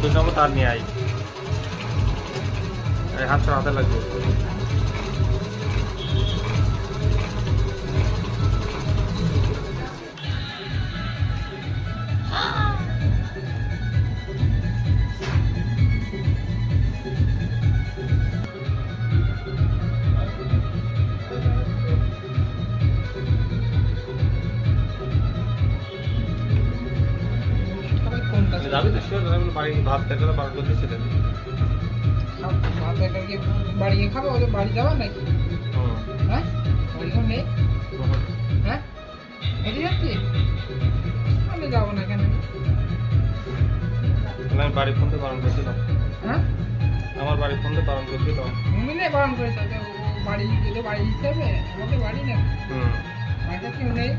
নতুন যাবো তার নিয়ে আই হাতটা হাতে লাগবে। যাবি তো শিওর বাড়ি ভাত দেখলে বার করতে ছিল ভাত একাকে বাড়ি খাবো ওদের বাড়ি যাওয়া নাকি? হ্যাঁ বাড়ি ঘর নেই? হ্যাঁ হেঁটে যাচ্ছি আমি যাবো না কেন? আমি বাড়ি ফোন দিয়ে বারণ করছিলাম। হ্যাঁ আমার বাড়ি ফোন দিয়ে বারণ করছিলাম। মিলে বারণ করে তাকে বাড়ি গেলে বাড়ি দিতে হবে আমাদের বাড়ি না বাড়িটা কেউ নেই।